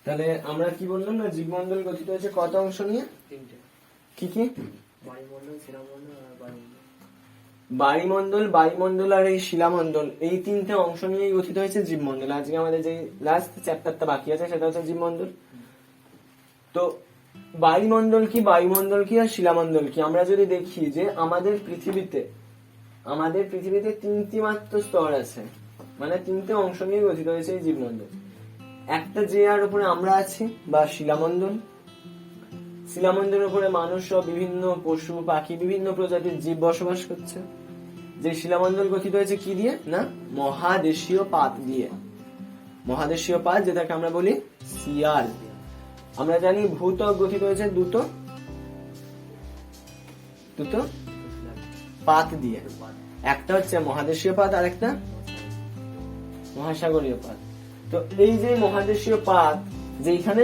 তাহলে আমরা কি বললাম না, জীবমন্ডল গঠিত হয়েছে কত অংশ নিয়ে? তিনটে। কি কি? বায়ুমণ্ডল, শিলামণ্ডল আর বায়ুমণ্ডল। বায়ুমণ্ডল, বায়ুমণ্ডল আর এই শিলামণ্ডল, এই তিনটে অংশ নিয়েই গঠিত হয়েছে জীবমণ্ডল। আজকে আমাদের যে লাস্ট চ্যাপ্টারটা বাকি আছে সেটা হচ্ছে জীবমণ্ডল। তো বায়ুমণ্ডল কি, বায়ুমণ্ডল কি আর শিলামণ্ডল কি, আমরা যদি দেখি যে আমাদের পৃথিবীতে তিনটি মাত্র স্তর আছে, মানে তিনটে অংশ নিয়ে গঠিত হয়েছে এই জীবমণ্ডল। একটা যে আর উপরে আমরা আছি বা শিলামণ্ডল, শিলামণ্ডলের উপরে মানুষ সহ বিভিন্ন পশু পাখি বিভিন্ন প্রজাতির জীব বসবাস করছে। যে শিলামণ্ডল গঠিত হয়েছে কি দিয়ে না, মহাদেশীয় পাত দিয়ে। মহাদেশীয় পাত যেটাকে আমরা বলি সিয়াল। আমরা জানি ভূত্বক গঠিত হয়েছে দুটো পাত দিয়ে, একটা হচ্ছে মহাদেশীয় পাত আর একটা মহাসাগরীয় পাত। তো এই যে মহাদেশীয় পাত, যেখানে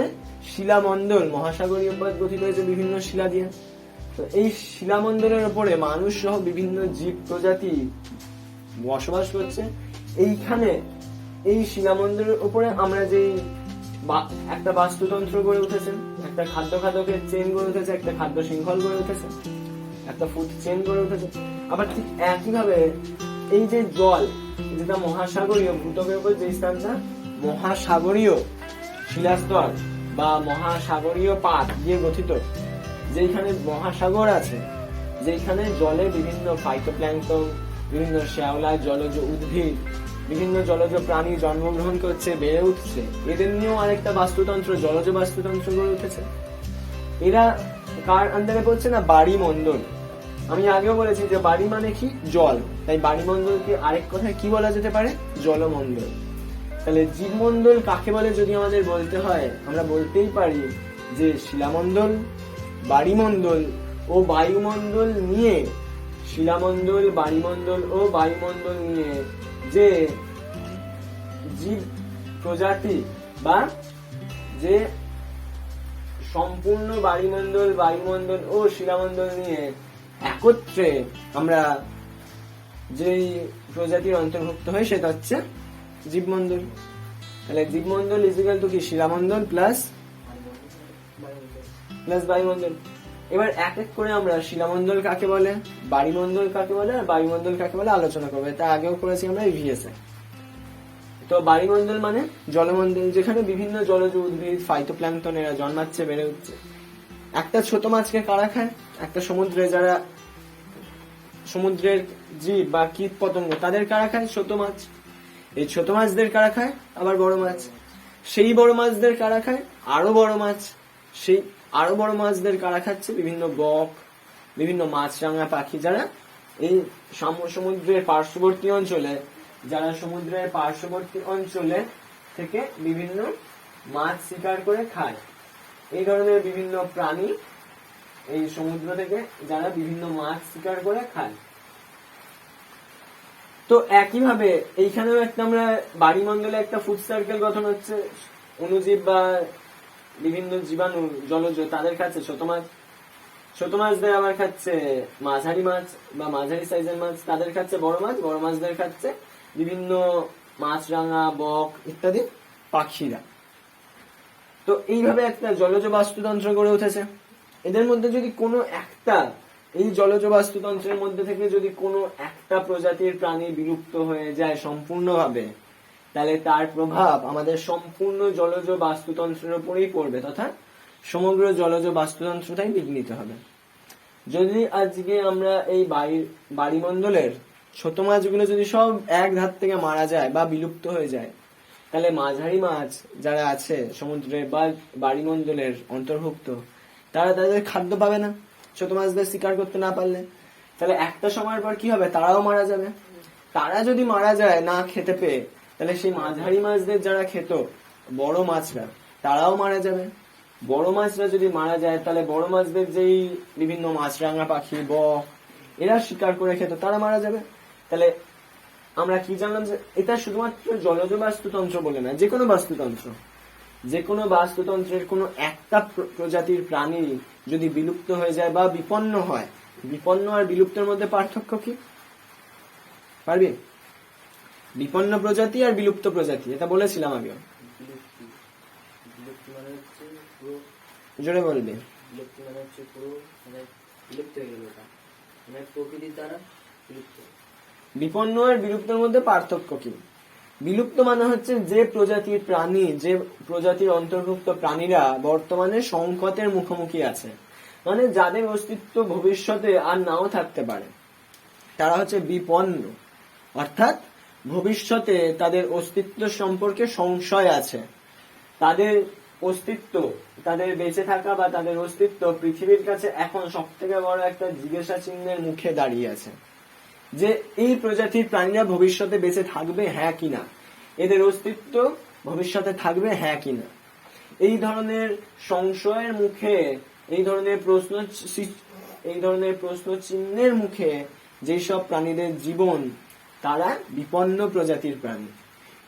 শিলামণ্ডল মহাসাগরীয় পাত গঠিত হয়েছে বিভিন্ন শিলা দিয়ে, তো এই শিলামণ্ডলের উপরে মানুষ সহ বিভিন্ন জীব প্রজাতি বসবাস করছে। এইখানে এই শিলামণ্ডলের উপরে আমরা যে একটা বাস্তুতন্ত্র গড়ে উঠেছে, একটা খাদ্য খাদকের চেন গড়ে উঠেছে, একটা খাদ্য শৃঙ্খল গড়ে উঠেছে, একটা ফুড চেন গড়ে উঠেছে। আবার ঠিক একইভাবে এই যে জল, যেটা মহাসাগরীয়, ভূত্বকের উপর যে স্থানটা মহাসাগরীয় শিলাস্তর বা মহাসাগরীয় পাত দিয়ে গঠিত, যেখানে মহাসাগর আছে, যেখানে জলে বিভিন্ন ফাইটোপ্ল্যাঙ্কটন, বিভিন্ন শ্যাওলা, জলজ উদ্ভিদ, বিভিন্ন জলজ প্রাণী জন্মগ্রহণ করছে, বেড়ে উঠছে, এদের নিয়েও আরেকটা বাস্তুতন্ত্র, জলজ বাস্তুতন্ত্র গড়ে উঠেছে। এরা কার আন্ডারে পড়ছে না, বাড়িমণ্ডল। আমি আগেও বলেছি যে বাড়ি মানে কি, জল, তাই বাড়িমণ্ডলকে আরেক কথায় কি বলা যেতে পারে, জলমণ্ডল। তাহলে জীবমণ্ডল কাকে বলে যদি আমাদের বলতে হয়, আমরা বলতেই পারি যে শিলামণ্ডল, বাড়িমণ্ডল ও বায়ুমণ্ডল নিয়ে, শিলামণ্ডল, বাড়িমণ্ডল ও বায়ুমণ্ডল নিয়ে যে জীব প্রজাতি বা যে সম্পূর্ণ বাড়িমণ্ডল, বায়ুমণ্ডল ও শিলামণ্ডল নিয়ে একত্রে আমরা যেই প্রজাতির অন্তর্ভুক্ত হয় সেটা হচ্ছে জীবমণ্ডল। তাহলে জীবমণ্ডল ইজিক্যাল টু কি, শিলামণ্ডল প্লাস বায়ুমণ্ডল। এবার এক এক করে আমরা শিলামণ্ডল কাকে বলে, বাড়িমণ্ডল কাকে বলে আর বায়ুমণ্ডল কাকে বলে আলোচনা করবো। তা আগেও করেছি আমরা ইভিএস এ। তো বাড়িমণ্ডল মানে জলমণ্ডল, যেখানে বিভিন্ন জলজ উদ্ভিদ, ফাইটোপ্ল্যাঙ্কটন এরা জন্মাচ্ছে, বেড়ে উঠছে। একটা ছোট মাছকে কারা খায়, একটা সমুদ্রে যারা সমুদ্রের জীব বা কীট পতঙ্গ, তাদের কারা খায়, ছোট মাছ। এই ছোট মাছদের কারা খায়, আবার বড় মাছ। সেই বড় মাছদের কারা খায়, আরো বড় মাছ। সেই আরো বড় মাছদের কারা খাচ্ছে, বিভিন্ন বক, বিভিন্ন মাছরাঙা পাখি, যারা এই সমুদ্রের পার্শ্ববর্তী অঞ্চলে, যারা সমুদ্রের পার্শ্ববর্তী অঞ্চলে থেকে বিভিন্ন মাছ শিকার করে খায়। এই ধরনের বিভিন্ন প্রাণী এই সমুদ্র থেকে যারা বিভিন্ন মাছ শিকার করে খায়। তো একইভাবে এইখানেও একটা আমরা বাড়িমণ্ডলে একটা ফুড সার্কেল গঠন হচ্ছে। অণুজীব বা বিভিন্ন জীবাণু জলজ, তাদের খাচ্ছে ছোট মাছ, ছোট মাছদের আবার খাচ্ছে মাঝারি মাছ বা মাঝারি সাইজের মাছ, তাদের খাচ্ছে বড় মাছ, বড় মাছদের খাচ্ছে বিভিন্ন মাছরাঙা, বক ইত্যাদি পাখিরা। তো এইভাবে একটা জলজ বাস্তুতন্ত্র গড়ে উঠেছে। এদের মধ্যে যদি কোনো একটা, এই জলজ বাস্তুতন্ত্রের মধ্যে থেকে যদি কোনো একটা প্রজাতির প্রাণী বিলুপ্ত হয়ে যায় সম্পূর্ণভাবে, তাহলে তার প্রভাব আমাদের সম্পূর্ণ জলজ বাস্তুতন্ত্রের উপরেই পড়বে, তথা সমগ্র জলজ বাস্তুতন্ত্রটাই বিঘ্নিত হবে। যদি আজকে আমরা এই বাড়িমণ্ডলের ছোট মাছগুলো যদি সব এক ধার থেকে মারা যায় বা বিলুপ্ত হয়ে যায়, তাহলে মাঝারি মাছ যারা আছে সমুদ্রে বা বাড়িমণ্ডলের অন্তর্ভুক্ত, তারা তাদের খাদ্য পাবে না ছোট মাছদের শিকার করতে না পারলে। তাহলে একটা সময়ের পর কি হবে, তারাও মারা যাবে। তারা যদি মারা যায় না খেতে পেয়ে, তাহলে সেই মাঝারি মাছদের যারা খেত, বড় মাছরা, তারাও মারা যাবে। বড় মাছরা যদি মারা যায়, তাহলে বড় মাছদের যেই বিভিন্ন মাছরাঙা পাখি, বক এরা শিকার করে খেত, তারা মারা যাবে। তাহলে আমরা কি জানলাম যে এটা শুধুমাত্র জলজ বাস্তুতন্ত্র বলে না, যে কোনো বাস্তুতন্ত্র, যে কোনো বাস্তুতন্ত্রের কোনো একটা প্রজাতির প্রাণী যদি বিলুপ্ত হয়ে যায় বা বিপন্ন হয়, বিপন্ন আর বিলুপ্তের মধ্যে পার্থক্য কি পারবি? বিপন্ন প্রজাতি আর বিলুপ্ত প্রজাতি, এটা বলেছিলাম আগে। মানে হচ্ছে পুরো, জোরে বলবি। বিলুপ্তি মানে হচ্ছে পুরো মানে বিলুপ্ত হয়ে গেল ওটা, মানে প্রকৃতির দ্বারা বিলুপ্ত। বিপন্ন আর বিলুপ্তের মধ্যে পার্থক্য কি? বিলুপ্ত মানে হচ্ছে যে প্রজাতির প্রাণী, যে প্রজাতির অন্তর্ভুক্ত প্রাণীরা বর্তমানে সংকটের মুখোমুখি আছে, মানে যাদের অস্তিত্ব ভবিষ্যতে আর নাও থাকতে পারে, তারা হচ্ছে বিপন্ন। অর্থাৎ ভবিষ্যতে তাদের অস্তিত্ব সম্পর্কে সংশয় আছে, তাদের অস্তিত্ব, তাদের বেঁচে থাকা বা তাদের অস্তিত্ব পৃথিবীর কাছে এখন সব থেকে বড় একটা জিজ্ঞাসা চিহ্নের মুখে দাঁড়িয়ে আছে, যে এই প্রজাতির প্রাণীরা ভবিষ্যতে বেঁচে থাকবে হ্যাঁ কিনা, এদের অস্তিত্ব ভবিষ্যতে থাকবে হ্যাঁ কিনা। এই ধরনের সংশয়ের মুখে, এই ধরনের প্রশ্ন চিহ্নের মুখে যেসব প্রাণীদের জীবন, তারা বিপন্ন প্রজাতির প্রাণী,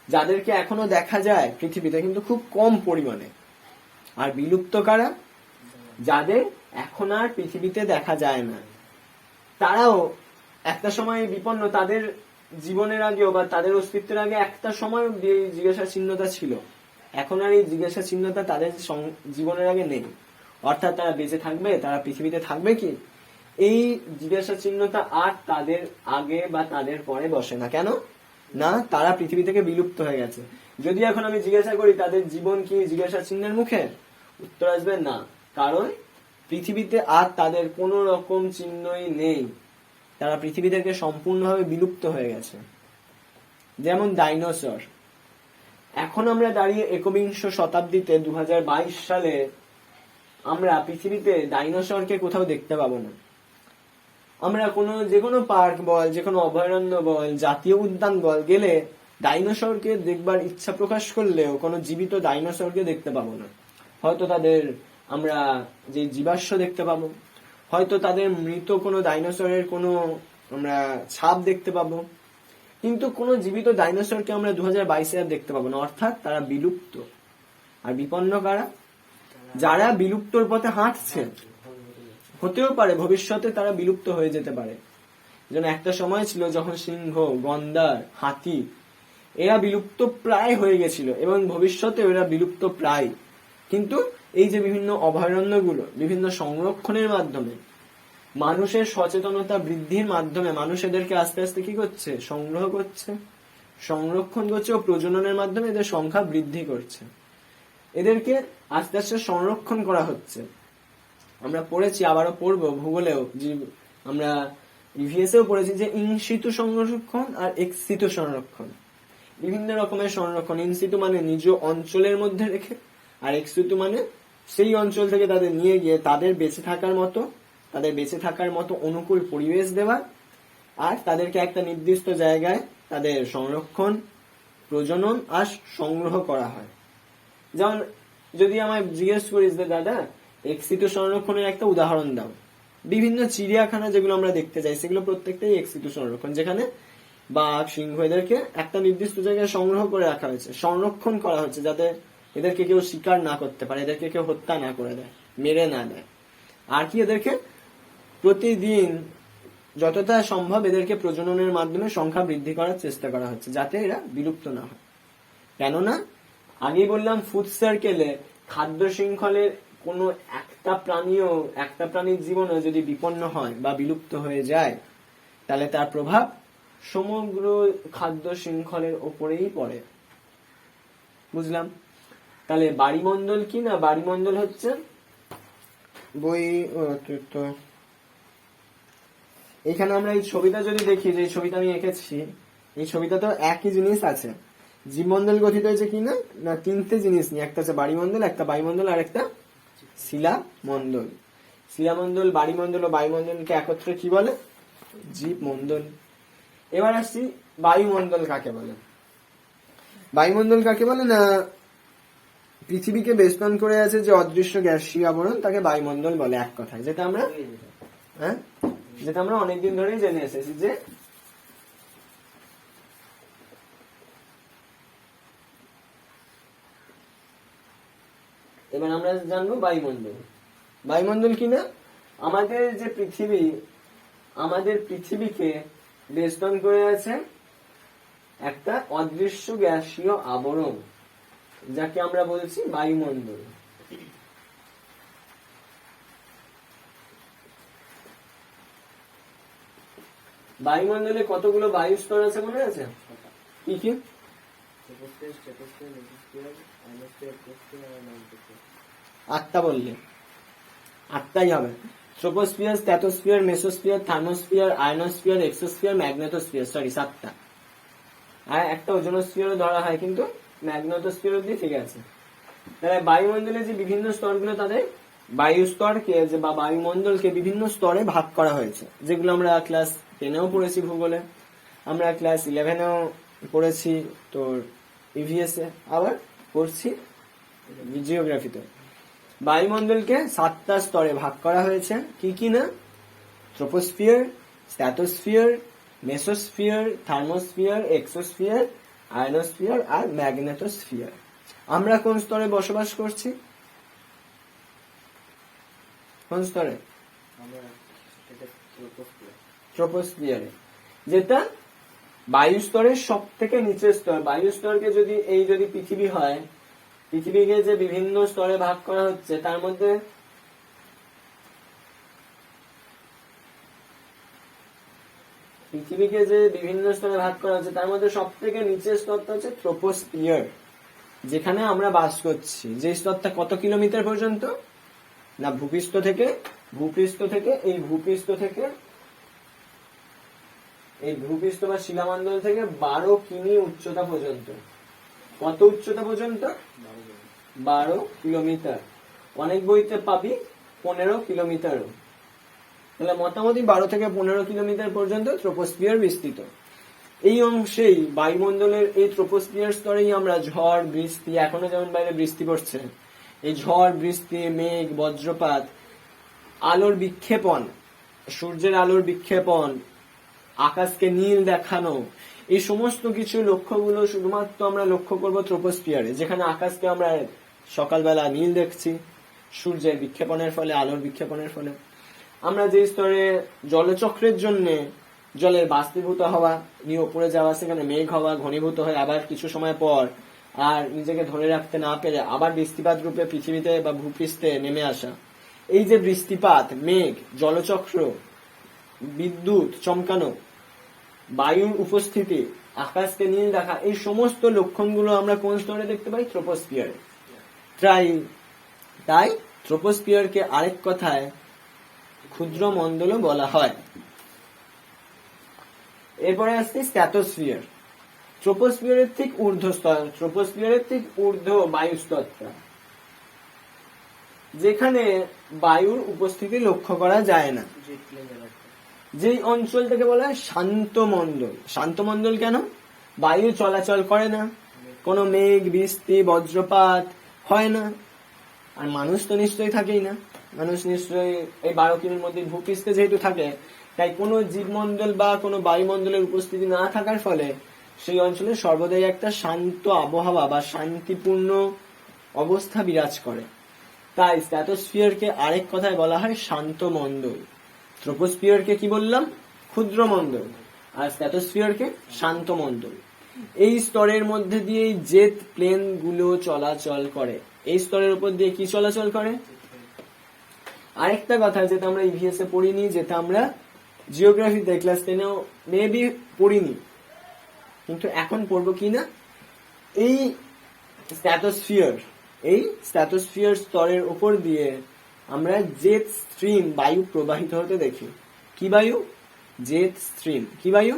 যাদেরকে এখনো দেখা যায় পৃথিবীতে কিন্তু খুব কম পরিমাণে। আর বিলুপ্ত কারা? যাদের এখন আর পৃথিবীতে দেখা যায় না, তারাও একটা সময় বিপন্ন। তাদের জীবনের আগেও বা তাদের অস্তিত্বের আগে একটা সময় জিজ্ঞাসা চিহ্নতা ছিল, এখন আর এই জিজ্ঞাসা চিহ্নতা তাদের জীবনের আগে নেই। অর্থাৎ তারা বেঁচে থাকবে, তারা পৃথিবীতে থাকবে কি, এই জিজ্ঞাসা চিহ্নতা আর তাদের আগে বা তাদের পরে বসে না। কেন না? তারা পৃথিবী থেকে বিলুপ্ত হয়ে গেছে। যদি এখন আমি জিজ্ঞাসা করি তাদের জীবন কি জিজ্ঞাসা চিহ্নের মুখে, উত্তর আসবে না, কারণ পৃথিবীতে আর তাদের কোনো রকম চিহ্নই নেই, তারা পৃথিবী থেকে সম্পূর্ণভাবে বিলুপ্ত হয়ে গেছে। যেমন ডাইনোসর। এখন আমরা দাঁড়িয়ে একবিংশ শতাব্দীতে 2022 সালে আমরা পৃথিবীতে ডাইনোসরকে কোথাও দেখতে পাবো না। আমরা যে কোনো পার্ক বল, যে কোনো অভয়ারণ্য বল, জাতীয় উদ্যান বল গেলে ডাইনোসরকে দেখবার ইচ্ছা প্রকাশ করলেও কোনো জীবিত ডাইনোসরকে দেখতে পাবো না। হয়তো তাদের আমরা যে জীবাশ্ম দেখতে পাবো, হয়তো তাদের মৃত কোনো ডাইনোসরের কোনো আমরা ছাপ দেখতে পাবো, কিন্তু কোনো জীবিত ডাইনোসরকে আমরা 2022 আর দেখতে পাবো না। অর্থাৎ তারা বিলুপ্ত। আর বিপন্ন কারা? যারা বিলুপ্তর পথে হাঁটছে। হতেও পারে ভবিষ্যতে তারা বিলুপ্ত হয়ে যেতে পারে। যেন একটা সময় ছিল যখন সিংহ, গন্ডার, হাতি এরা বিলুপ্ত প্রায় হয়ে গেছিল এবং ভবিষ্যতে এরা বিলুপ্ত প্রায়। কিন্তু এই যে বিভিন্ন অভয়ারণ্যগুলো বিভিন্ন সংরক্ষণের মাধ্যমে, মানুষের সচেতনতা বৃদ্ধির মাধ্যমে মানুষ এদেরকে আস্তে আস্তে কি করছে, সংগ্রহ করছে, সংরক্ষণ করছে ও প্রজননের মাধ্যমে এদের সংখ্যা বৃদ্ধি করছে। এদেরকে আস্তে আস্তে সংরক্ষণ করা হচ্ছে। আমরা পড়েছি, আবারও পড়বো ভূগোলেও, যে আমরা ইভিএসেও পড়েছি যে ইন সিতু সংরক্ষণ আর এক্স সিতু সংরক্ষণ। বিভিন্ন রকমের সংরক্ষণ। ইন সিতু মানে নিজ অঞ্চলের মধ্যে রেখে, আর এক্স সিতু মানে সেই অঞ্চল থেকে তাদের নিয়ে গিয়ে তাদের বেঁচে থাকার মতো অনুকূল পরিবেশ দেওয়া, আর তাদেরকে একটা নির্দিষ্ট জায়গায় তাদের সংরক্ষণ, প্রজনন আর সংগ্রহ করা হয়। যেমন যদি আমায় জিজ্ঞেস করিস যে দাদা এক্সিটো সংরক্ষণের একটা উদাহরণ দাও, বিভিন্ন চিড়িয়াখানা যেগুলো আমরা দেখতে যাই সেগুলো প্রত্যেকটাই এক্সিটো সংরক্ষণ, যেখানে বাঘ, সিংহ এদেরকে একটা নির্দিষ্ট জায়গায় সংগ্রহ করে রাখা হয়েছে, সংরক্ষণ করা হচ্ছে, যাতে এদেরকে কেউ শিকার না করতে পারে, এদেরকে কেউ হত্যা না করে দেয়, মেরে না দেয়। আর কি, এদেরকে প্রতিদিন যতটা সম্ভব এদেরকে প্রজননের মাধ্যমে সংখ্যা বৃদ্ধি করার চেষ্টা করা হচ্ছে, যাতে এরা বিলুপ্ত না হয়। কেননা আগেই বললাম, ফুড সার্কেলে খাদ্য শৃঙ্খলের কোনো একটা প্রাণীর জীবনে যদি বিপন্ন হয় বা বিলুপ্ত হয়ে যায়, তাহলে তার প্রভাব সমগ্র খাদ্য শৃঙ্খলের ওপরেই পড়ে। বুঝলাম? তাহলে বাড়িমণ্ডল কি না? বাড়িমণ্ডল হচ্ছে এখানে আমরা এই ছবিটা যদি দেখি, যে ছবিটা আমি এঁকেছি, এই ছবিটা তো একই জিনিস আছে। জীবমণ্ডল গঠিত হয়েছে কি না, না তিনটে জিনিস নিয়ে, একটা হচ্ছে বাড়িমণ্ডল, একটা বায়ুমণ্ডল আর একটা শিলামণ্ডল। শিলামণ্ডল, বাড়িমণ্ডল ও বায়ুমণ্ডলকে একত্রে কি বলে? জীবমণ্ডল। এবার আসছি বায়ুমণ্ডল কাকে বলে। বায়ুমণ্ডল কাকে বলে না, পৃথিবীকে বেষ্টন করে আছে যে অদৃশ্য গ্যাসীয় আবরণ, তাকে বায়ুমণ্ডল বলে এক কথায়। যেটা আমরা অনেকদিন ধরেই জেনে এসেছি। যে এবার আমরা জানবো বায়ুমণ্ডল। বায়ুমণ্ডল কি না, আমাদের যে পৃথিবী, আমাদের পৃথিবীকে বেষ্টন করে আছে একটা অদৃশ্য গ্যাসীয় আবরণ। যাকে আমরা বলছি বায়ুমণ্ডল। বায়ুমণ্ডলে কতগুলো বায়ু স্তর আছে মনে আছে? কি কি? Troposphere, stratosphere, mesosphere, ionosphere, troposphere আর নাইট্রোস্ফিয়ার। আটটা বললে, আটটাই হবে। Troposphere, stratosphere, mesosphere, thermosphere, ionosphere, exosphere, magnetosphere, sorry 7টা। আর একটা ওজোনোস্ফিয়ারও ধরা হয়, কিন্তু ম্যাগনেটোস্ফিয়ার অব্দি ঠিক আছে। তাহলে বায়ুমণ্ডলে যে বিভিন্ন স্তরগুলো, তাদের বায়ু স্তরকে যে বা বায়ুমণ্ডলকে বিভিন্ন স্তরে ভাগ করা হয়েছে, যেগুলো আমরা ক্লাস 10-এও পড়েছি ভূগোলে, আমরা ক্লাস 11-এও পড়েছি তোর ইভিএস এ, আবার পড়ছি জিওগ্রাফিতে। বায়ুমণ্ডলকে 7টা স্তরে ভাগ করা হয়েছে। কি কি না? Troposphere, stratosphere, mesosphere, thermosphere, exosphere, ionosphere আর ম্যাগনেটোস্ফিয়ার। আমরা কোন স্তরে বসবাস করছি? কোন স্তরে? আমরা এটা ট্রপোস্ফিয়ার। ট্রোপোস্ফিয়ারে, যেটা বায়ু স্তরের সব থেকে নিচের স্তর। বায়ু স্তরকে যদি যদি পৃথিবী হয়, পৃথিবীকে যে বিভিন্ন স্তরে ভাগ করা হচ্ছে, তার মধ্যে পৃথিবীকে যে বিভিন্ন স্তরে ভাগ করা হচ্ছে, তার মধ্যে সব থেকে নিচের স্তরটা হচ্ছে ট্রোপোস্ফিয়ার, যেখানে আমরা বাস করছি। যে স্তরটা কত কিলোমিটার পর্যন্ত? না, ভূপৃষ্ঠ থেকে এই ভূপৃষ্ঠ বা শিলামণ্ডল থেকে 12 কিমি উচ্চতা পর্যন্ত। কত উচ্চতা পর্যন্ত? 12 কিলোমিটার। অনেক বইতে পাবি 15 কিলোমিটারও। তাহলে মোটামুটি 12 থেকে 15 কিলোমিটার পর্যন্ত ট্রোপোস্ফিয়ার বিস্তৃত। এই অংশেই বায়ুমণ্ডলের এই ট্রোপোস্ফিয়ার স্তরেই আমরা ঝড় বৃষ্টি, এখনো যেমন বাইরে বৃষ্টি পড়ছে, এই ঝড় বৃষ্টি, মেঘ, বজ্রপাত, আলোর বিক্ষেপণ, সূর্যের আলোর বিক্ষেপণ, আকাশকে নীল দেখানো, এই সমস্ত কিছু লক্ষ্যগুলো শুধুমাত্র আমরা লক্ষ্য করব ট্রোপোস্ফিয়ারে, যেখানে আকাশকে আমরা সকালবেলা নীল দেখছি সূর্যের বিক্ষেপণের ফলে, আলোর বিক্ষেপণের ফলে। আমরা যে স্তরে জলচক্রের জন্য জলের বাষ্পীভূত হওয়া, নিয়ে উপরে যাওয়া, সেখানে মেঘ হওয়া, ঘনীভূত হয়ে আবার কিছু সময় পর আর নিজেকে ধরে রাখতে না পেরে আবার বৃষ্টিপাত রূপে পৃথিবীতে বা ভূপৃষ্ঠে নেমে আসা, এই যে বৃষ্টিপাত, মেঘ, জলচক্র, বিদ্যুৎ চমকানো, বায়ুর উপস্থিতি, আকাশকে নীল দেখা, এই সমস্ত লক্ষণগুলো আমরা কোন স্তরে দেখতে পাই? ট্রোপোস্ফিয়ারে। তাই ট্রোপোস্ফিয়ারকে আরেক কথায় ক্ষুদ্র মণ্ডলও বলা হয়। এরপরে আসছে স্ট্র্যাটোস্ফিয়ার। ট্রোপোস্ফিয়ারের ঠিক ঊর্ধ্ব বায়ু স্তরটা, যেখানে বায়ুর উপস্থিতি লক্ষ্য করা যায় না। যেই অঞ্চলটাকে বলা হয় শান্ত মণ্ডল। শান্ত মণ্ডল কেন? বায়ু চলাচল করে না, কোনো মেঘ, বৃষ্টি, বজ্রপাত হয় না, আর মানুষ তো নিশ্চয়ই থাকেই না। মানুষ নিশ্চয়ই এই 12 কিমির মধ্যে ভূপৃষ্ঠে যেহেতু থাকে, তাই কোনো জীবমণ্ডল বা কোনো বায়ুমণ্ডলের উপস্থিতি না থাকার ফলে সেই অঞ্চলে সর্বদাই একটা শান্ত আবহাওয়া বা শান্তিপূর্ণ অবস্থা বিরাজ করে। তাই স্ট্র্যাটোস্ফিয়ারকে আরেক কথায় বলা হয় শান্ত মণ্ডল। ট্রোপোস্ফিয়ারকে কি বললাম? ক্ষুদ্র মণ্ডল, আর স্ট্র্যাটোস্ফিয়ারকে শান্ত মণ্ডল। এই স্তরের মধ্যে দিয়ে জেট প্লেন গুলো চলাচল করে। এই স্তরের উপর দিয়ে কি চলাচল করে? আরেকটা কথা যেটা আমরা ইভিএস এ পড়িনি, যেটা আমরা জিওগ্রাফিতে ক্লাস 10-এও মেবি পড়িনি, কিন্তু এখন পড়বো কি না, এই স্ট্র্যাটোস্ফিয়ার স্তরের উপর দিয়ে আমরা জেট স্ট্রিম বায়ু প্রবাহিত হতে দেখি। কি বায়ু? Jet stream. কি বায়ু?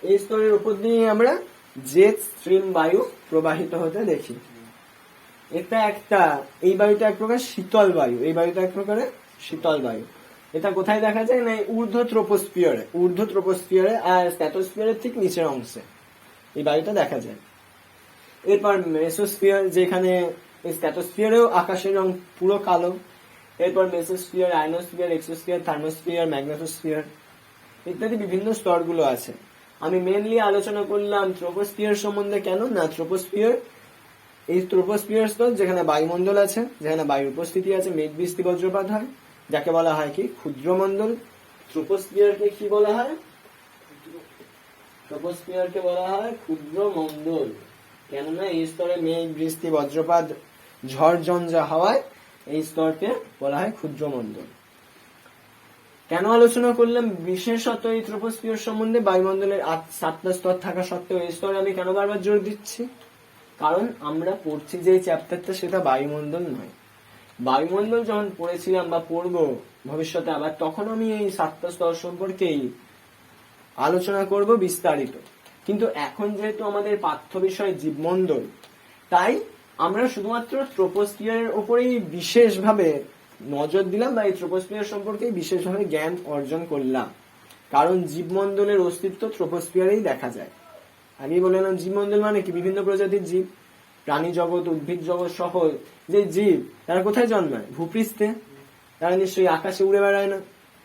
এই স্তরের উপর দিয়ে আমরা জেট স্ট্রিম বায়ু প্রবাহিত হতে দেখি। এই বায়ুটা এক প্রকার শীতল বায়ু। শীতল বায়ু। এটা কোথায় দেখা যায়? না, ঊর্ধ্ব ট্রোপোস্ফিয়ারে আর স্ট্র্যাটোস্ফিয়ারের ঠিক নিচের অংশে এই বায়ুটা দেখা যায়। এরপর মেসোস্ফিয়ার, যেখানে স্ট্র্যাটোস্ফিয়ারেও আকাশের রং পুরো কালো। এরপর mesosphere, ionosphere, exosphere, thermosphere, magnetosphere ইত্যাদি বিভিন্ন স্তরগুলো আছে। আমি মেনলি আলোচনা করলাম ট্রোপোস্ফিয়ার সম্বন্ধে। কেন না, ট্রোপোস্ফিয়ার এই ট্রোপোস্ফিয়ার স্তর, যেখানে বায়ুমণ্ডল আছে, যেখানে বায়ুর উপস্থিতি আছে, মেঘ বৃষ্টি বজ্রপাত হয়, যাকে বলা হয় কি ক্ষুদ্রমণ্ডল। ট্রোপোস্ফিয়ারকে কি বলা হয়? ট্রোপোস্ফিয়ারকে বলা হয় ক্ষুদ্রমণ্ডল। কেননা এই স্তরে মেঘ বৃষ্টি বজ্রপাত ঝড় ঝঞ্ঝা হাওয়ায় এই স্তরকে বলা হয় ক্ষুদ্রমণ্ডল। কেন আলোচনা করলাম বিশেষত এই ট্রোপোস্ফিয়ার সম্বন্ধে? বায়ুমণ্ডলের 7টা স্তর থাকা সত্ত্বেও এই স্তরে আমি কেন বারবার জোর দিচ্ছি? কারণ আমরা পড়ছি যে চ্যাপ্টারটা, সেটা বায়ুমণ্ডল নয়। বায়ুমণ্ডল যখন পড়েছিলাম বা পড়বো ভবিষ্যতে আবার, তখন আমি এই 7টা স্তর সম্পর্কেই আলোচনা করব বিস্তারিত। কিন্তু এখন যেহেতু আমাদের পাঠ্য বিষয় জীবমণ্ডল, তাই আমরা শুধুমাত্র ট্রোপোস্ফিয়ারের উপরেই বিশেষভাবে নজর দিলাম বা এই ট্রোপোস্ফিয়ার সম্পর্কে বিশেষভাবে জ্ঞান অর্জন করলাম। কারণ জীবমণ্ডলের অস্তিত্ব ট্রোপোস্ফিয়ারেই দেখা যায়। আগেই বললাম জীবমণ্ডল মানে কি? বিভিন্ন প্রজাতির জীব, প্রাণী জগৎ, উদ্ভিদ জগৎ সহ যে জীব, তারা কোথায় জন্মায়? ভূপৃষ্ঠে। তারা নিশ্চয়ই আকাশে উড়ে বেড়ায় না।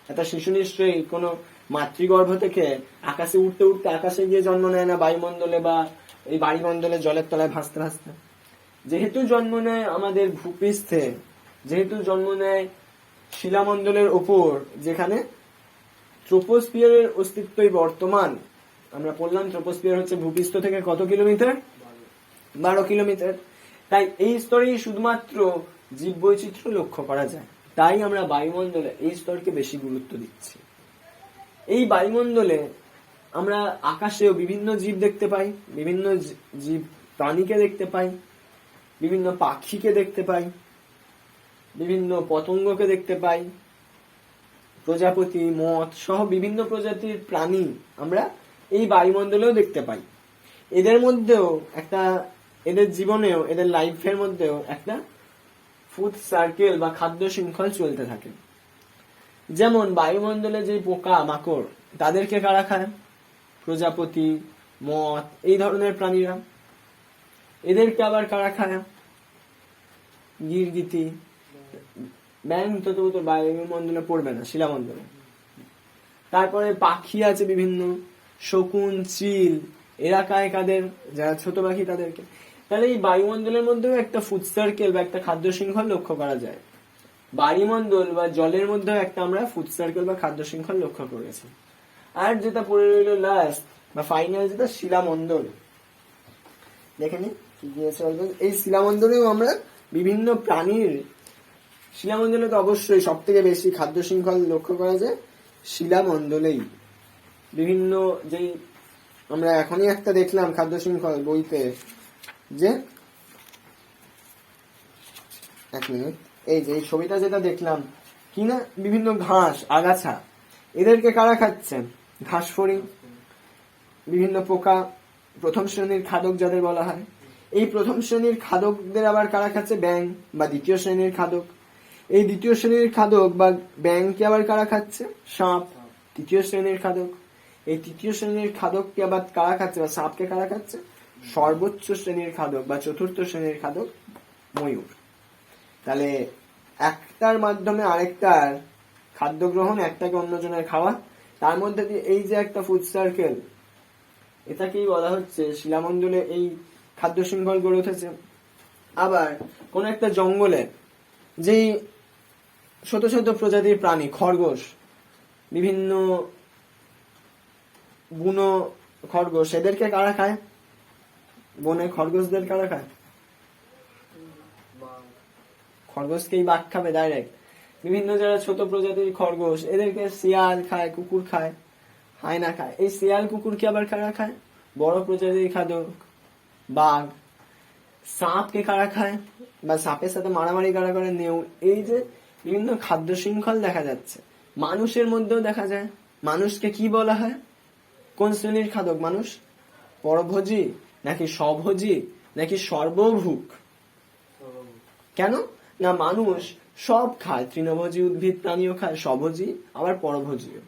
একটা শিশু নিশ্চয়ই কোনো মাতৃগর্ভ থেকে আকাশে উঠতে উঠতে আকাশে গিয়ে জন্ম নেয় না, বায়ুমণ্ডলে বা এই বায়ুমণ্ডলে জলের তলায় ভাসতে ভাসতে। যেহেতু জন্ম নেয় আমাদের ভূপৃষ্ঠে, যেহেতু জন্ম নেয় শিলামণ্ডলের ওপর, যেখানে ট্রোপোস্ফিয়ারের অস্তিত্বই বর্তমান। আমরা বললাম ট্রোপোস্ফিয়ার হচ্ছে ভূপৃষ্ঠ থেকে কত কিলোমিটার? 12 কিলোমিটার। তাই এই স্তরেই শুধুমাত্র জীববৈচিত্র্য লক্ষ্য করা যায়। তাই আমরা বায়ুমণ্ডলে এই স্তরকে বেশি গুরুত্ব দিচ্ছি। এই বায়ুমণ্ডলে আমরা আকাশেও বিভিন্ন জীব দেখতে পাই, বিভিন্ন জীব প্রাণীকে দেখতে পাই, বিভিন্ন পাখিকে দেখতে পাই, বিভিন্ন পতঙ্গকে দেখতে পাই, প্রজাপতি, মথ সহ বিভিন্ন প্রজাতির প্রাণী আমরা এই বায়ুমণ্ডলেও দেখতে পাই। এদের মধ্যেও একটা, এদের জীবনেও, এদের লাইফের মধ্যেও একটা ফুড সার্কেল বা খাদ্য শৃঙ্খল চলতে থাকে। যেমন বায়ুমণ্ডলে যে পোকা মাকড়, তাদেরকে কারা খায়? প্রজাপতি, মথ, এই ধরনের প্রাণীরা। এদেরকে আবার কারা খায়? গিরগিটি, ব্যাং তো বায়ুমণ্ডলে পড়বে না, শিলামণ্ডলে। তারপরে পাখি আছে বিভিন্ন, শকুন, চিল, এরা খায় কাদের? যারা ছোট পাখি তাদেরকে। তাহলে এই বায়ুমণ্ডলের মধ্যেও একটা ফুড সার্কেল বা একটা খাদ্য শৃঙ্খল লক্ষ্য করা যায়। বায়ুমণ্ডল বা জলের মধ্যেও একটা আমরা ফুড সার্কেল বা খাদ্য শৃঙ্খল লক্ষ্য করেছি। আর যেটা পড়ে রইল লাস্ট বা ফাইনাল, যেটা শিলামণ্ডল। দেখে নি কি দিয়েছে বলতো? এই শিলামণ্ডলেও আমরা বিভিন্ন প্রাণীর, শিলামণ্ডলে তো অবশ্যই সব থেকে বেশি খাদ্য শৃঙ্খল লক্ষ্য করা যায় শিলামণ্ডলেই। বিভিন্ন যেই আমরা এখনই একটা দেখলাম খাদ্য শৃঙ্খল বইতে, যে 1 মিনিট, এই যে এই ছবিটা যেটা দেখলাম কিনা, বিভিন্ন ঘাস, আগাছা, এদেরকে কারা খাচ্ছে? ঘাসফড়িং, বিভিন্ন পোকা, প্রথম শ্রেণীর খাদক যাদের বলা হয়। এই প্রথম শ্রেণীর খাদকদের আবার কারা খাচ্ছে? ব্যাং বা দ্বিতীয় শ্রেণীর খাদক। এই দ্বিতীয় শ্রেণীর খাদক বা ব্যাংকে আবার কারা খাচ্ছে? সাপ, তৃতীয় শ্রেণীর খাদক। এই তৃতীয় শ্রেণীর খাদককে আবার কারা খাচ্ছে বা সাপকে কারা খাচ্ছে? সর্বোচ্চ শ্রেণীর খাদক বা চতুর্থ শ্রেণীর খাদক ময়ূর। তাহলে একটার মাধ্যমে আরেকটার খাদ্য গ্রহণ, একটাকে অন্যজনের খাওয়া, তার মধ্যে দিয়ে এই যে একটা ফুড সার্কেল, এটাকেই বলা হচ্ছে শিলামণ্ডলে এই খাদ্য শৃঙ্খল গড়ে উঠেছে। আবার কোন একটা জঙ্গলে যেই ছোট ছোট প্রজাতির প্রাণী, খরগোশ, বিভিন্ন বুনো খরগোশ, এদেরকে কারা খায়? বনে খরগোশদের কারা খায়? খরগোশকেই বাঘ খাবে ডাইরেক্ট। বিভিন্ন যারা ছোট প্রজাতির খরগোশ, এদেরকে শিয়াল খায়, কুকুর খায়, হায়না খায়। এই শিয়াল কুকুরকে আবার কারা খায়? বড় প্রজাতির খাদক, বাঘ। সাপকে কারা খায় বা সাপের সাথে মারামারি কারা করে? নেউল। এই যে বিভিন্ন খাদ্য শৃঙ্খল দেখা যাচ্ছে, মানুষের মধ্যেও দেখা যায়। মানুষকে কি বলা হয়? কোন শ্রেণীর খাদক মানুষ? পরভোজী নাকি স্বভোজী নাকি সর্বভুক? কেন না মানুষ সব খায়, তৃণভোজী উদ্ভিদ প্রাণীও খায়, স্বভোজী আবার পরভোজীও।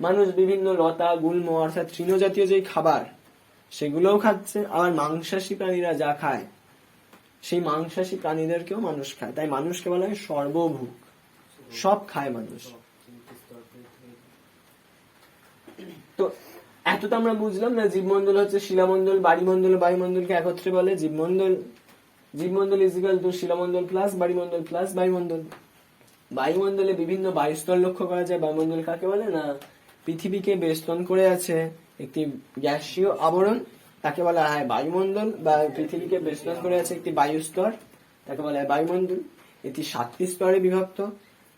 মানুষ বিভিন্ন লতা গুল্ম অর্থাৎ তৃণজাতীয় যে খাবার সেগুলোও খাচ্ছে, আবার মাংসাশী প্রাণীরা যা খায় সেই মাংসাশী প্রাণীদেরকেও মানুষ খায়। তাই মানুষকে বলা হয় সর্বভুক, সব খায় মানুষ। তো এতটা আমরা বুঝলাম না জীবমণ্ডল হচ্ছে শিলামণ্ডল, বাড়িমণ্ডল, বায়ুমণ্ডলকে একত্রে বলে জীবমণ্ডল। জীবমণ্ডল ইজিক্যাল টু শিলামণ্ডল প্লাস বায়ুমণ্ডল প্লাস বায়ুমণ্ডল। বায়ুমণ্ডলে বিভিন্ন বায়ুস্তর লক্ষ্য করা যায়। বায়ুমণ্ডল কাকে বলে না, পৃথিবীকে বেষ্টন করে আছে একটি গ্যাসীয় আবরণ, তাকে বলা হয় বায়ুমণ্ডল, বা পৃথিবীকে বেষ্টন করে আছে একটি বায়ুস্তর, তাকে বলা হয় বায়ুমণ্ডল। এটি 7টি স্তরে বিভক্ত।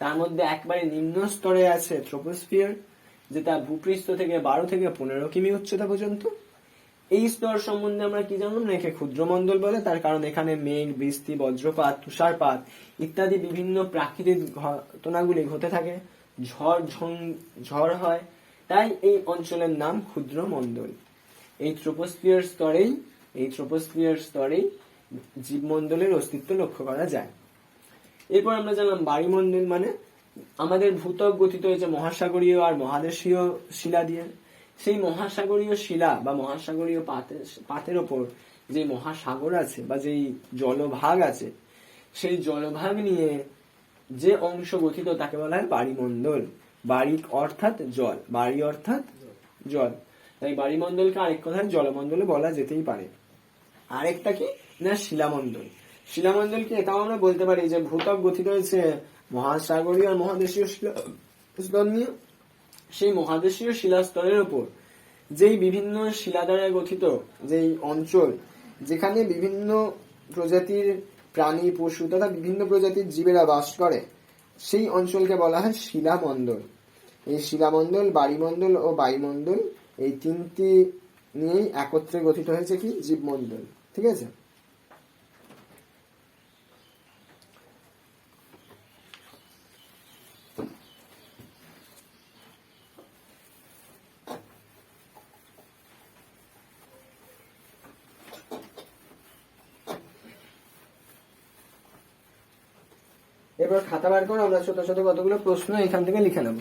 তার মধ্যে একবারে নিম্ন স্তরে আছে ট্রোপোস্ফিয়ার, যেটা ভূপৃষ্ঠ থেকে 12 থেকে 15 কিমি উচ্চতা পর্যন্ত। এই স্তর সম্বন্ধে আমরা কি জানলাম না, একে ক্ষুদ্রমণ্ডল বলে, তার কারণ এখানে মেঘ, বৃষ্টি, বজ্রপাত, তুষারপাত ইত্যাদি বিভিন্ন প্রাকৃতিক ঘটনাগুলি ঘটে থাকে, ঝড় হয়, তাই এই অঞ্চলের নাম ক্ষুদ্রমণ্ডল। এই ট্রোপোস্ফিয়ার স্তরেই জীবমণ্ডলের অস্তিত্ব লক্ষ্য করা যায়। এরপর আমরা জানলাম বায়ুমণ্ডল মানে আমাদের ভূত্বক গঠিত হয়েছে মহাসাগরীয় আর মহাদেশীয় শিলা দিয়ে। সেই মহাসাগরীয় শিলা বা মহাসাগরীয় পাতের ওপর যে মহাসাগর আছে বা যেই জলভাগ আছে, সেই জলভাগ নিয়ে যে অংশ গঠিত তাকে বলা হয় বায়ুমণ্ডল। বাড়ি অর্থাৎ জল, বাড়ি অর্থাৎ জল, তাই বায়ুমণ্ডলকে আরেক কথায় জলমণ্ডলে বলা যেতেই পারে। আরেকটা কি না শিলামণ্ডল। শিলামণ্ডলকে এটাও আমরা বলতে পারি যে ভূত্বক গঠিত হয়েছে মহাসাগরীয় আর মহাদেশীয় শিলাস্তর নিয়ে। সেই মহাদেশীয় শিলাস্তরের উপর যেই বিভিন্ন শিলা দ্বারা গঠিত যেই অঞ্চল, যেখানে বিভিন্ন প্রজাতির প্রাণী, পশু তথা বিভিন্ন প্রজাতির জীবেরা বাস করে, সেই অঞ্চলকে বলা হয় শিলামণ্ডল। এই শিলামণ্ডল, বায়ুমণ্ডল ও বায়ুমণ্ডল এই তিনটি নিয়েই একত্রে গঠিত হয়েছে কি জীবমণ্ডল। ঠিক আছে। এবার খাতা বার করে আমরা ছোট ছোট কতগুলো প্রশ্ন এখান থেকে লিখে নেব।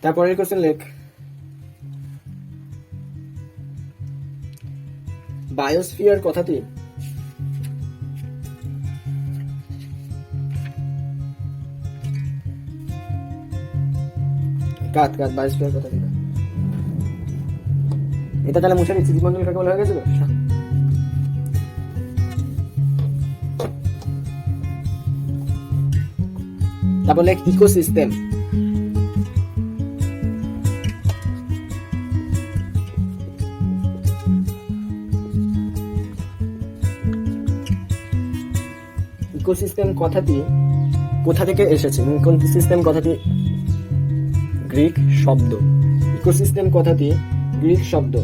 তারপরের কোশ্চেন লেখ। বায়োস্ফিয়ার কথাটি বায়োস্ফিয়ার কথাটি এটা তাহলে মুছে দিচ্ছি। জীবমণ্ডল কাকে বলা হয়ে গেছিল। তারপর লেখ ইকোসিস্টেম। ইকোসিস্টেম কথাটি কোথা থেকে এসেছে? ইকোসিস্টেম কথাটি গ্রিক শব্দ। ইকোসিস্টেম কথাটি গ্রিক শব্দ।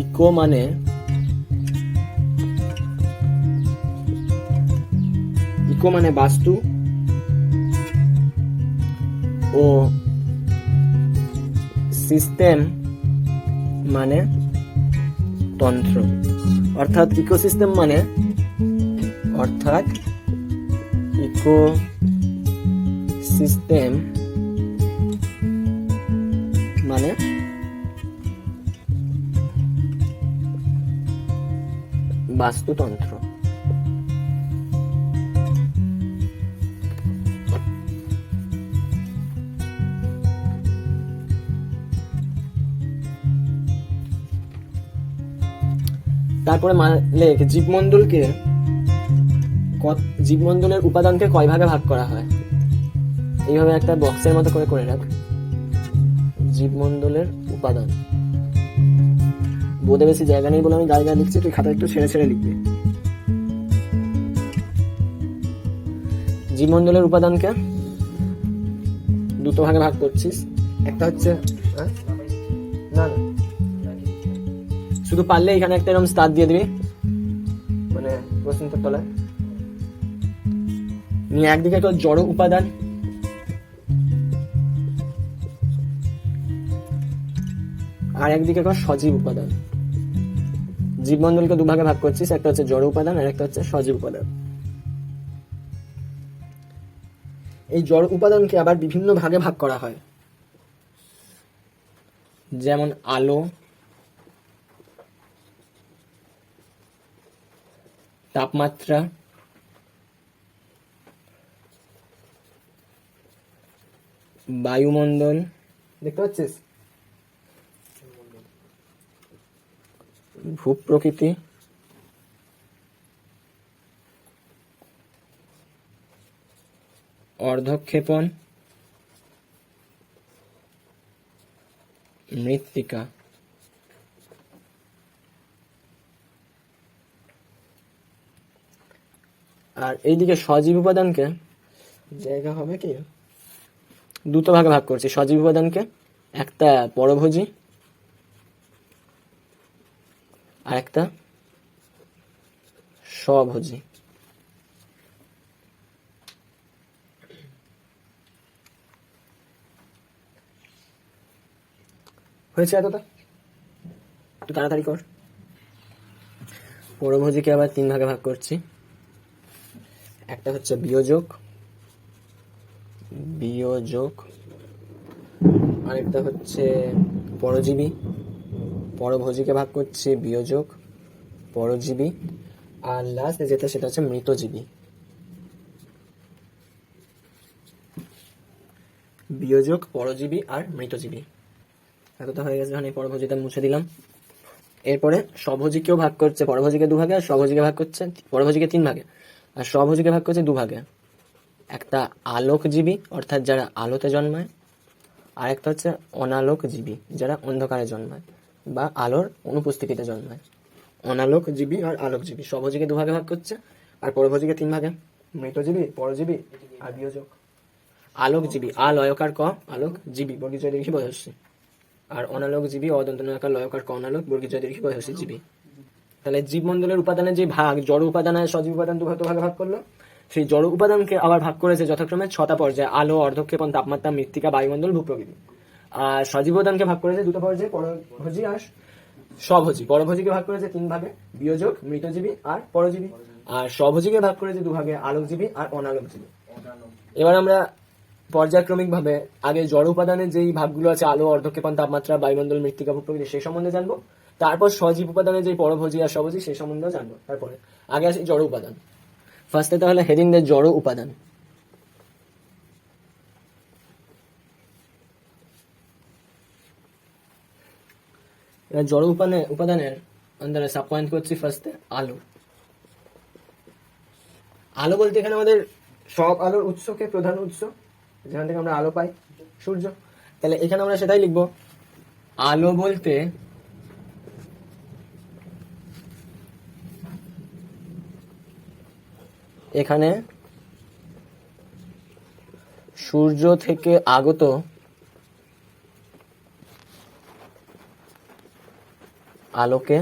ইকো মানে বাস্তু ও সিস্টেম মানে তন্ত্র। অর্থাৎ ইকোসিস্টেম মানে বাস্তুতন্ত্র। তারপরে লেখ জীবমণ্ডলের উপাদানকে কয় ভাগে ভাগ করা হয়। এইভাবে একটা বক্সের মতো করে রাখ। জীবমণ্ডলের উপাদান। বোধে বেশি জায়গা নেই বলে আমি গায়ে লিখছি, তুই খাতা একটু ছেড়ে ছেড়ে লিখবি। জীবমণ্ডলের উপাদানকে দুটো ভাগে ভাগ করছিস। একটা হচ্ছে না শুধু পারলে এখানে একটা এরকম স্টার দিয়ে দিবি, মানে প্রশ্নটার তলায় নিয়ে একদিকে একটা জড় উপাদান, আর একদিকে একটা সজীব উপাদান। জীবমণ্ডলকে দুভাগে ভাগ করছিস, একটা হচ্ছে জড় উপাদান আর একটা হচ্ছে সজীব উপাদান। এই জড় উপাদানকে আবার বিভিন্ন ভাগে ভাগ করা হয়, যেমন আলো, তাপমাত্রা, বায়ুমণ্ডল, দেখতে পাচ্ছিস? ভূপ্রকৃতি, অর্ধক্ষেপণ, মৃত্তিকা। আর এইদিকে সজীব উপাদানকে জায়গা হবে কি দুটো ভাগে ভাগ করছি। সজীব উপাদানকে একটা পরভোজী আর একটা স্বভোজী। হয়েছে এতটা? একটু তাড়াতাড়ি কর। পরভোজীকে আবার 3 ভাগে ভাগ করছি। একটা হচ্ছে বিয়োজক, আরেকটা হচ্ছে পরজীবী। পরভোজীকে ভাগ করছি বিয়োজক, পরজীবী, আর লাস্ট যেটা সেটা হচ্ছে মৃতজীবী। বিয়োজক, পরজীবী আর মৃতজীবী। এতটা হয়ে গেছে। এই পরভোজীটা মুছে দিলাম। এরপরে স্বভোজীকেও ভাগ করছে, পরভোজীকে 2 ভাগে আর স্বভোজীকে ভাগ করছে, পরভোজীকে 3 ভাগে আর স্বভোজীকে ভাগ করছে 2 ভাগে। একটা আলোকজীবী অর্থাৎ যারা আলোতে জন্মায়, আর একটা হচ্ছে অনালোকজীবী যারা অন্ধকারে জন্মায় বা আলোর অনুপস্থিতিতে জন্মায়। অনালোকজীবী আর আলোকজীবী। স্বভোজীকে 2 ভাগে ভাগ করছে আর পরভোজীকে 3 ভাগে। মৃতজীবী, পরজীবী আর বিয়োজক। আলোকজীবী, আলয়কার ক, আলোকজীবী বর্গীয় দেখি বয়সী, আর অনালোকজীবী অদন্তনয়কার লয়কার ক অনালোক বর্গীয় দেখি বয়সী জীবী। তাহলে জীবমণ্ডলের উপাদানের যে ভাগ, জড় উপাদান আর সজীব উপাদান 2 ভাগে ভাগ করলো। সেই জড় উপাদানকে আবার ভাগ করেছে যথাক্রমে 6টা পর্যায়ে: আলো, অর্ধক্ষেপণ, তাপমাত্রা, মৃত্তিকা, বায়ুমণ্ডল, ভূপ্রকৃতি। আর সজীব উপাদানকে ভাগ করেছে 2টা পর্যায়ে: পরভোজী আর স্বভোজী। পরভোজীকে ভাগ করেছে 3 ভাগে: বিয়োজক, মৃতজীবী আর পরজীবী। আর স্বভোজীকে ভাগ করেছে 2 ভাগে: আলোকজীবী আর অনালোকজীবী। এবার আমরা পর্যায়ক্রমিক ভাবে আগে জড় উপাদানের যেই ভাগগুলো আছে, আলো, অর্ধক্ষেপণ, তাপমাত্রা, বায়ুমণ্ডল, মৃত্তিকা, ভূপ্রকৃতি, সেই সম্বন্ধে জানবো। তারপর সজীব উপাদানের যে পরভোজী আর স্বভোজী সেই সম্বন্ধেও জানবো। তারপরে আগে আসি জড় উপাদান। ফার্স্টে তাহলে হেডিং দেয় জড় উপাদান। জড় উপাদানের আন্ডারে সাব পয়েন্ট করছি ফার্স্টে আলো। আলো বলতে এখানে আমাদের সব আলোর উৎসকে প্রধান উৎস যেখান থেকে আমরা আলো পাই, সূর্য। তাহলে এখানে আমরা সেটাই লিখবো। আলো বলতে এখানে সূর্য থেকে আগত আলোকে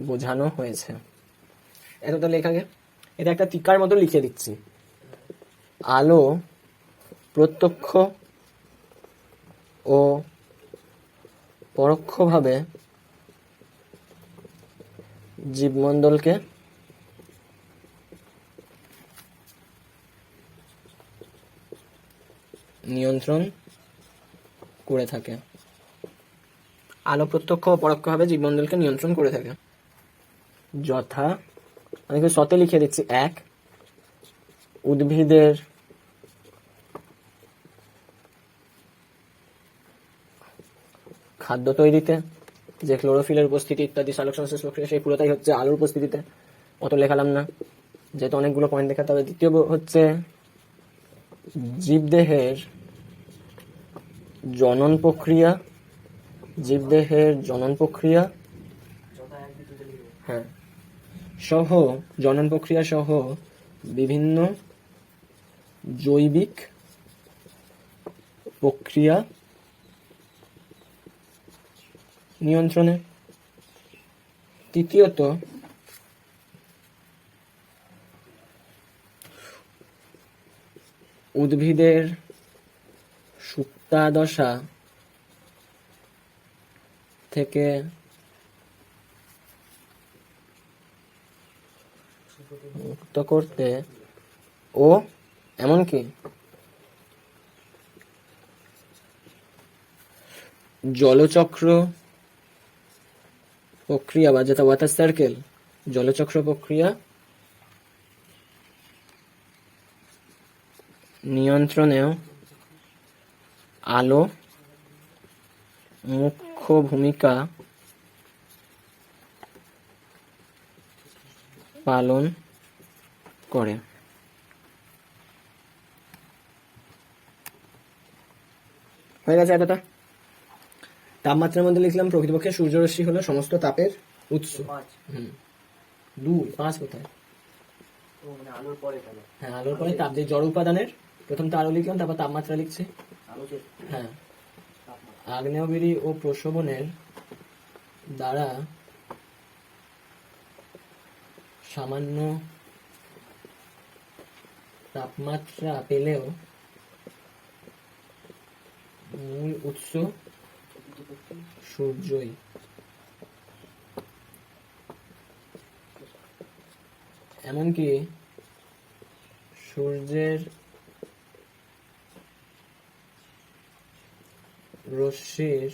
বোঝানো হয়েছে। এতটা লেখাকে এটা একটা টিকার মতো লিখে দিচ্ছি। আলো প্রত্যক্ষ ও পরোক্ষভাবে জীবমণ্ডলকে নিয়ন্ত্রণ করে থাকে। আলো প্রত্যক্ষ ও পরোক্ষভাবে জীবমণ্ডলকে নিয়ন্ত্রণ করে থাকে। যথা, আমি সতে লিখে দিচ্ছি: 1, উদ্ভিদের খাদ্য তৈরিতে যে ক্লোরোফিলের উপস্থিতি ইত্যাদি সালোক সংশ্লেষ প্রক্রিয়া, সেই পুরোটাই হচ্ছে আলোর উপস্থিতিতে। অত লেখালাম না, যেহেতু অনেকগুলো পয়েন্ট দেখাতে হবে। দ্বিতীয় হচ্ছে জীবদেহের জনন প্রক্রিয়া, হ্যাঁ, সহ জনন প্রক্রিয়া সহ বিভিন্ন জৈবিক প্রক্রিয়া নিয়ন্ত্রণে। তৃতীয়ত উদ্ভিদের সুপ্তাদশা থেকে মুক্ত করতে ও এমনকি জলচক্র প্রক্রিয়া বা যেটা ওয়াটার সার্কেল, জলচক্র প্রক্রিয়া নিয়ন্ত্রণেও আলো মুখ্য ভূমিকা পালন করে। হয়ে গেছে এতটা। তাপমাত্রার মধ্যে লিখলাম প্রকৃতপক্ষে সূর্যরশ্মি হলো সমস্ত তাপের উৎস। 5 5 কোথায়? ও মানে আলোর পরে কেন? হ্যাঁ, আলোর পরে তাপ যে জড় উপাদানের, প্রথম তো আলো লিখলাম, তারপর তাপমাত্রা লিখছে। আলোকের হ্যাঁ, তাপমাত্রা। আগ্নেয়গিরি ও প্রশোভনের দ্বারা সামান্য তাপমাত্রা পেলেও মূল উৎস সূর্যই। এমনকি সূর্যের রশ্মির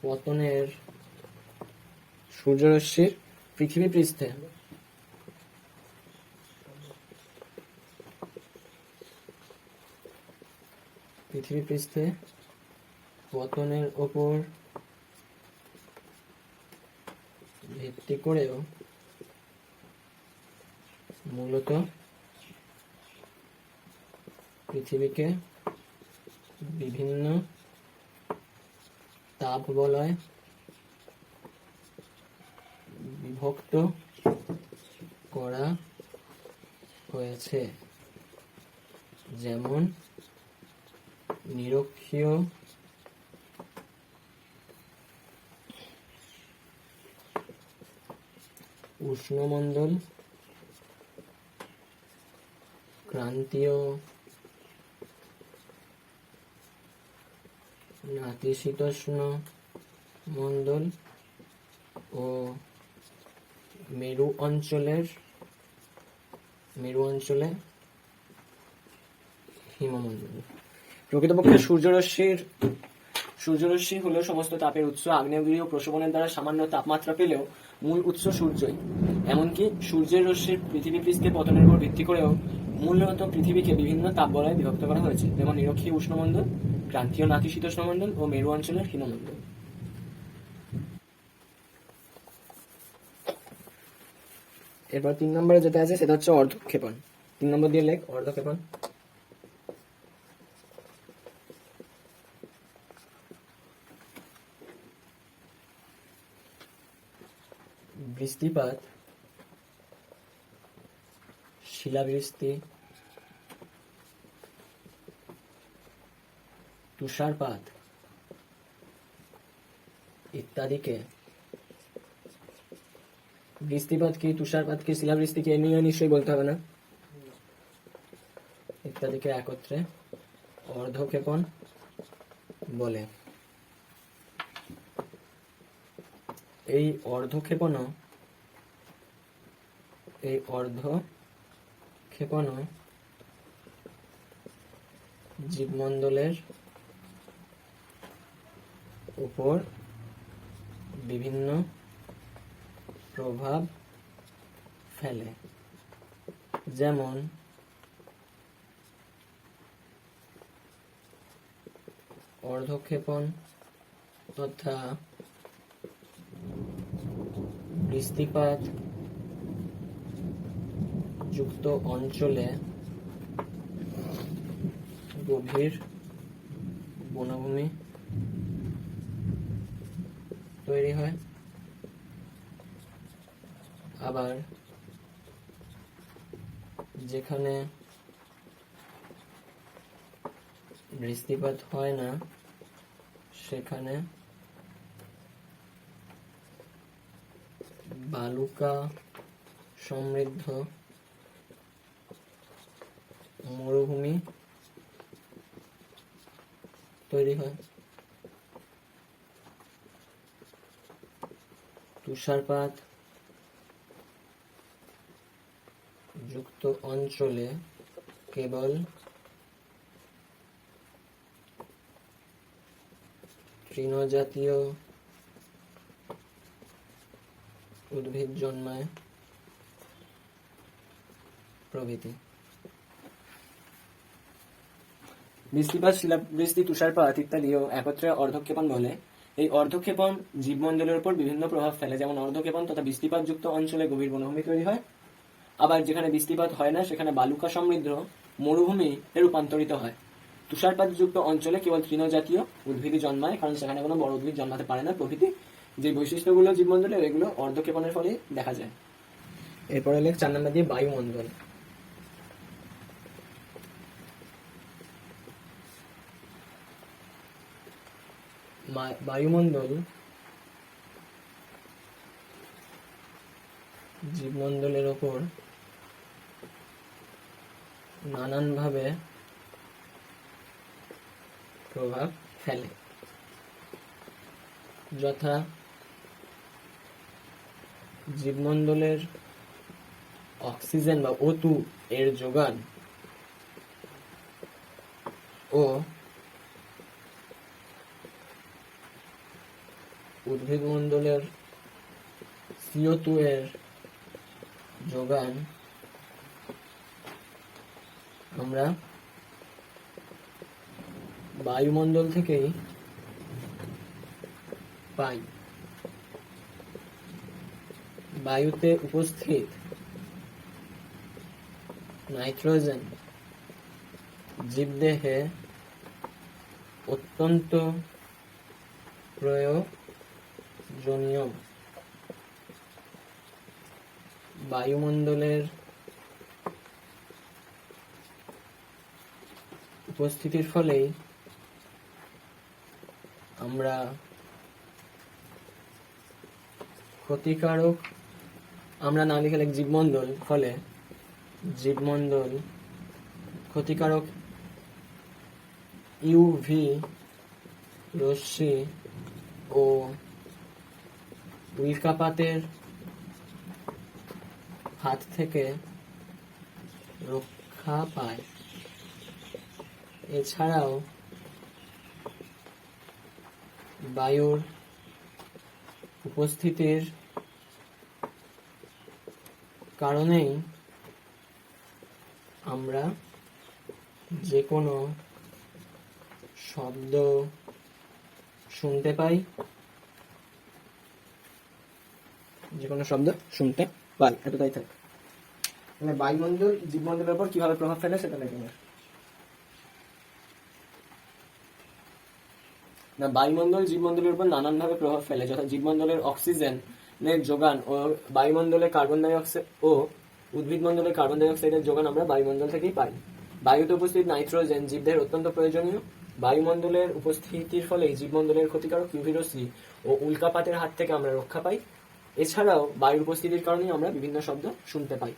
পতনের সূর্যরশ্মির পৃথিবী পৃষ্ঠে পতনের ওপর ভিত্তি করেও মূলত পৃথিবীকে বিভিন্ন তাপ বলয়ে বিভক্ত করা হয়েছে, যেমন নিরক্ষীয়, উষ্ণমণ্ডল, ক্রান্তীয়, নাতিশীতোষ্ণ মণ্ডল ও মেরু অঞ্চলে হিমমণ্ডল। প্রকৃতপক্ষে সূর্যরশ্মি হলো সমস্ত তাপের উৎস। আগ্নেয়গিরি ও প্রশোভনের দ্বারা সামান্য তাপমাত্রা পেলেও মূল উৎস সূর্যই। এমনকি সূর্যের রশ্মির পৃথিবী পৃষ্ঠে পতনের উপর ভিত্তি করেও মূলত পৃথিবীকে বিভিন্ন তাপ বলয়ে বিভক্ত করা হয়েছে, যেমন নিরক্ষীয় উষ্ণমণ্ডল, ক্রান্তীয় নাতিশীতোষ্ণ মণ্ডল ও মেরু অঞ্চলের হিমমণ্ডল। এরপর 3 নম্বরে যেটা আছে সেটা হচ্ছে অর্ধক্ষেপণ। 3 নম্বর দিয়ে লেখ অর্ধক্ষেপণ। বৃষ্টিপাত, শিলাবৃষ্টি, তুষারপাত ইত্যাদিকে, বৃষ্টিপাত কি, তুষারপাত কি, শিলাবৃষ্টি কি, নিয়ে নিশ্চয়ই বলতে হবে না, ইত্যাদিকে একত্রে অর্ধক্ষেপণ বলে। এই অর্ধক্ষেপণ জীবমণ্ডলের উপর বিভিন্ন প্রভাব ফেলে, যেমন অর্ধক্ষেপণ তথা বৃষ্টিপাত যুক্ত অঞ্চলে গভীর বনভূমি তৈরি হয়। আবার যেখানে বৃষ্টিপাত হয় না সেখানে বালুকা সমৃদ্ধ মরুভূমি তৈরি হয়। তুষারপাত যুক্ত অঞ্চলে কেবল তৃণজাতীয় উদ্ভিদ জন্মায় প্রভৃতি। বৃষ্টিপাত, শিলাবৃষ্টি, তুষারপাত ইত্যাদিও একত্রে অর্ধক্ষেপণ বলে। এই অর্ধক্ষেপণ জীবমণ্ডলের উপর বিভিন্ন প্রভাব ফেলে, যেমন অর্ধক্ষেপণ তথা বৃষ্টিপাতযুক্ত অঞ্চলে গভীর বনভূমি তৈরি হয়, আবার যেখানে বৃষ্টিপাত হয় না সেখানে বালুকা সমৃদ্ধ মরুভূমি রূপান্তরিত হয়। তুষারপাতযুক্ত অঞ্চলে কেবল তৃণজাতীয় উদ্ভিদই জন্মায়, কারণ সেখানে কোনো বড় উদ্ভিদ জন্মাতে পারে না প্রভৃতি যে বৈশিষ্ট্যগুলো জীবমণ্ডলে এগুলো অর্ধক্ষেপণের ফলে দেখা যায়। এরপরে লেখ 4 নম্বর দিয়ে বায়ুমণ্ডল। বায়ুমণ্ডল জীবমণ্ডলের ওপর নানানভাবে প্রভাব ফেলে, যথা জীবমণ্ডলের অক্সিজেন বা O2 এর যোগান ও উদ্ভিদমণ্ডলের CO2 এর যোগান আমরা বায়ুমণ্ডল থেকেই পাই। বায়ুতে উপস্থিত নাইট্রোজেন জীবদেহে অত্যন্ত প্রয়োজনীয়। বায়ুমণ্ডলের উপস্থিতির ফলেই আমরা ক্ষতিকারক, আমরা না লিখে জীবমণ্ডল, ফলে জীবমণ্ডল ক্ষতিকারক ইউভি রশ্মি ও উল্কাপাতের হাত থেকে রক্ষা পায়। এছাড়াও বায়ুর উপস্থিতির কারণেই আমরা যে কোনো শব্দ শুনতে পাই, এতটাই থাকে। মানে বায়ুমণ্ডল জীবমণ্ডলের উপর কিভাবে প্রভাব ফেলে সেটা লেখা যায়। না, বায়ুমণ্ডল জীবমণ্ডলের উপর নানানভাবে প্রভাব ফেলে, যথা জীবমণ্ডলের অক্সিজেনের যোগান ও বায়ুমণ্ডলে কার্বন ডাই অক্সাইড ও উদ্ভিদমণ্ডলে কার্বন ডাই অক্সাইডের যোগান আমরা বায়ুমণ্ডল থেকেই পাই। বায়ুতে উপস্থিত নাইট্রোজেন জীবদের অত্যন্ত প্রয়োজনীয়। বায়ুমণ্ডলের উপস্থিতির ফলে জীবমণ্ডলের ক্ষতিকারক ইউভি রশ্মি ও উল্কাপাতের হাত থেকে আমরা রক্ষা পাই। এছাড়াও বায়ুর উপস্থিতির কারণে আমরা বিভিন্ন শব্দ শুনতে পাই।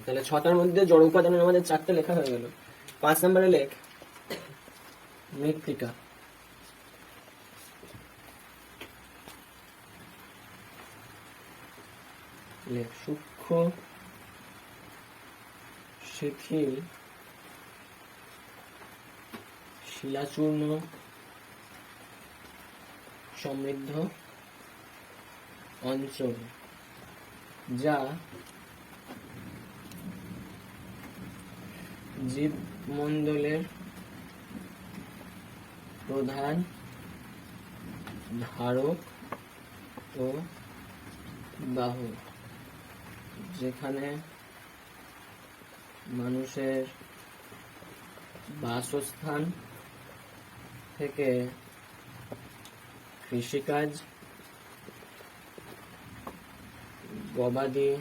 তাহলে 6টার মধ্যে জড় উপাদানের আমাদের 4টে লেখা হয়ে গেল। 5 নম্বরে লেখ মৃত্তিকা। লেখ সূক্ষ্ম শিথিল শিলাচূর্ণ সমৃদ্ধ অঞ্চল, যা জীবমণ্ডলের প্রধান ধারক ও বাহক, যেখানে মানুষের বাসস্থান থেকে কৃষিকাজ, গবাদি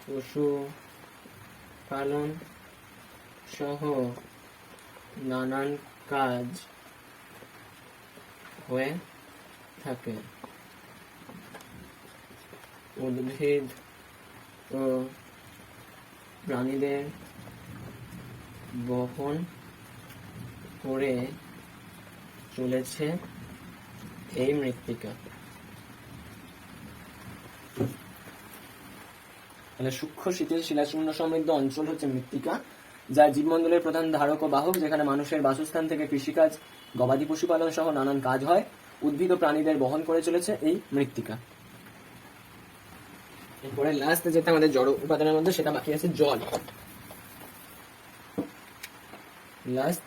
পশু পালন সহ নানান কাজ হয়ে থাকে। উদ্ভিদ ও প্রাণীদের বহন করে চলেছে এই মৃত্তিকা। মানে সূক্ষ্ম শীতল শিলাচূর্ণ সমৃদ্ধ অঞ্চল হচ্ছে মৃত্তিকা, যা জীবমণ্ডলের প্রধান ধারক ও বাহক, যেখানে মানুষের বাসস্থান থেকে কৃষিকাজ, গবাদি পশুপালন সহ নানান কাজ হয়। উদ্ভিদ ও প্রাণীদের বহন করে চলেছে এই মৃত্তিকা। এরপরে লাস্ট যেটা আমাদের জড় উপাদানের মধ্যে সেটা বাকি আছে জল। লাস্ট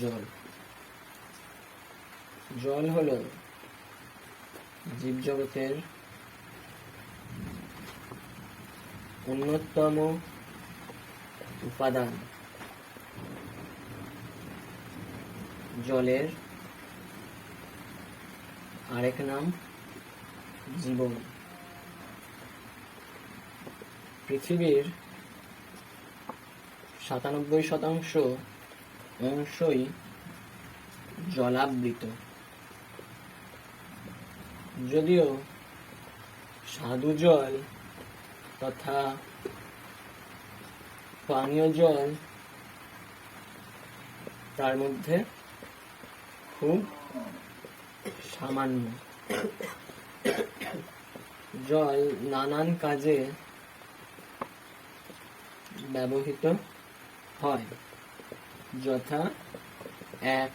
জল। জল হলো জীবজগতের অন্যতম উপাদান। জলের আরেক নাম জীবন। পৃথিবীর 97% অংশই জলাবৃত। যদিও স্বাদু জল তথা পানীয় জল তার মধ্যে খুব সামান্য। জল নানান কাজে ব্যবহৃত হয়, যথা এক,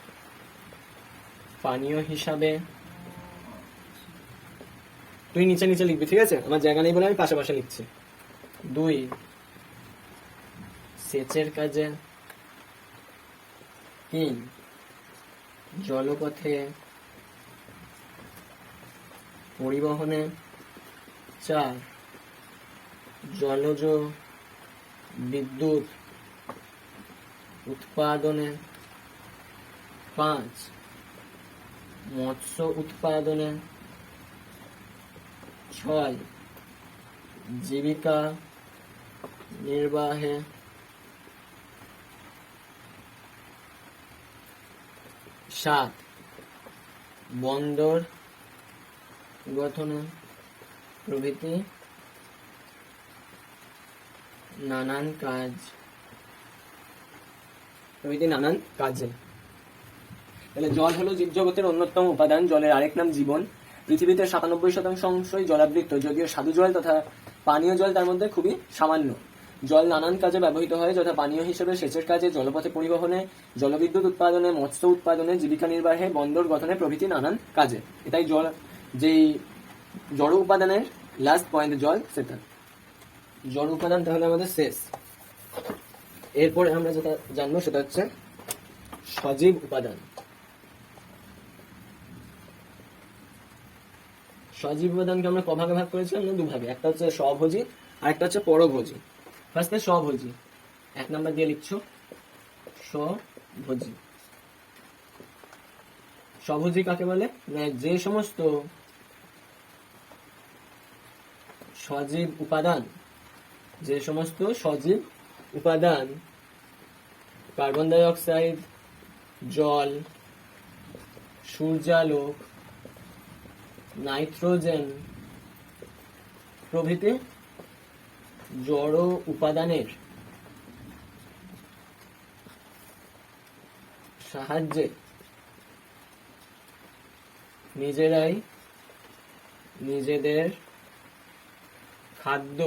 পানীয় হিসাবে। তুই নিচে নিচে লিখবি, ঠিক আছে? আমার জায়গা নেই বলে আমি পাশে পাশে লিখছি। 2, সেচের কাজে। 3, জলপথে পরিবহনে। 4, জলজ বিদ্যুৎ উৎপাদনে। 5, মৎস্য উৎপাদনে। 6, জীবিকা নির্বাহে। 7, বন্দর গঠনে প্রভৃতি নানান কাজে। তাহলে জল হলো জীবজগতের অন্যতম উপাদান। জলের আরেক নাম জীবন। পৃথিবীতে 97% অংশই জলাবৃত, যদিও স্বাদু জল তথা পানীয় জল তার মধ্যে খুবই সামান্য। জল নানান কাজে ব্যবহৃত হয়, যথা পানীয় হিসেবে, সেচের কাজে, জলপথে পরিবহনে, জলবিদ্যুৎ উৎপাদনে, মৎস্য উৎপাদনে, জীবিকা নির্বাহে, বন্দর গঠনে প্রভৃতি নানান কাজে। এটাই জল, যেই জড় উপাদানের লাস্ট পয়েন্ট জল, সেটা জড় উপাদান তাহলে আমাদের শেষ। এরপরে আমরা যেটা জানবো সেটা হচ্ছে সজীব উপাদান। সজীব উপাদানকে আমরা কভাগে ভাগ করেছিলাম না? দুভাগে। একটা হচ্ছে স্বভোজী আর একটা হচ্ছে পরভোজী। ফার্স্টে স্বভোজী, 1 নাম্বার দিয়ে লিখছো স্বভোজী। স্বভোজী কাকে বলে? না, যে সমস্ত সজীব উপাদান কার্বন ডাই অক্সাইড, জল, সূর্যালোক, নাইট্রোজেন প্রভৃতি জড় উপাদানের সাহায্যে নিজেরাই নিজেদের খাদ্য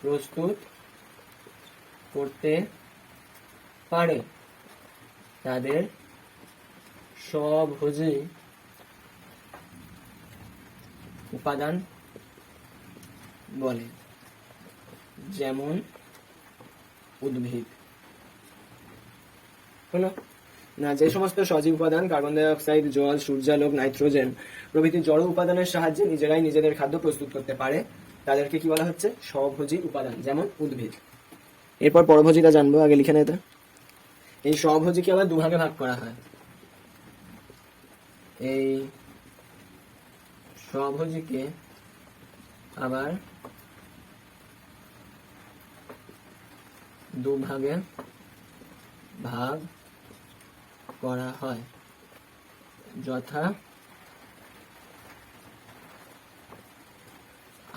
প্রস্তুত করতে পারে, তাদের স্বভোজী উপাদান বলে। যেমন উদ্ভিদ হলো না, যে সমস্ত সজীব উপাদান কার্বন ডাই অক্সাইড, জল, সূর্যালোক, নাইট্রোজেন প্রভৃতি জড় উপাদানের সাহায্যে নিজেরাই নিজেদের খাদ্য প্রস্তুত করতে পারে, তাদেরকে কি বলা হচ্ছে? স্বভোজী উপাদান, যেমন উদ্ভিদ। এরপর পরভোজীটা জানবো, আগে লিখে নেই। এই স্বভোজীকে আবার দুভাগে ভাগ করা হয়। এই স্বভোজীকে আবার দুভাগে ভাগ করা হয়, যথা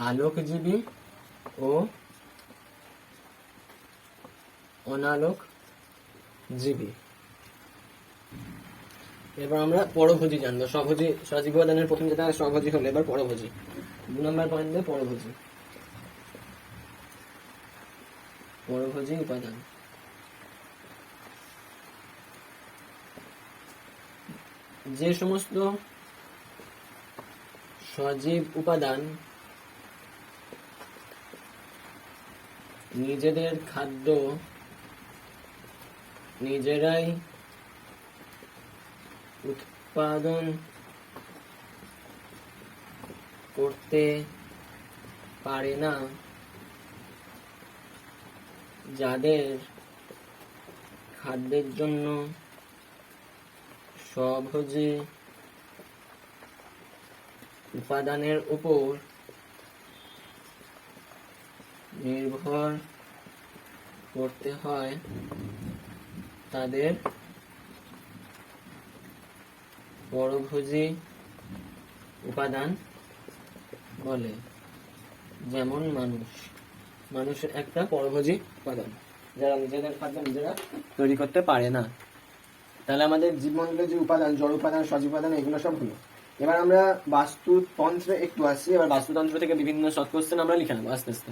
আলোকজীবী ও অনালোকজীবী। এবার আমরা পরভোজী জানবো। স্বভোজী, সজীব উপাদানের প্রথম যেটা স্বভোজী হলো, এবার পরভোজী। 2 নম্বর পয়েন্টে পরভোজী উপাদান। যে সমস্ত সজীব উপাদান নিজেদের খাদ্য নিজেরাই উৎপাদন করতে পারে না, যাদের খাদ্যের জন্য স্বভোজী উপাদানের উপর নির্ভর করতে হয়, তাদের পরভোজী উপাদান বলে। যেমন মানুষের একটা পরভোজী উপাদান, যারা নিজেদের খাদ্য নিজেরা তৈরি করতে পারে না। তাহলে আমাদের জীবমণ্ডলের যে উপাদান, জড় উপাদান, সজীব উপাদান, এগুলো সব হলো। এবার আমরা বাস্তুতন্ত্রে একটু আসছি। এবার বাস্তুতন্ত্র থেকে বিভিন্ন শর্ট কোশ্চেন আমরা লিখে নেবো আস্তে আস্তে।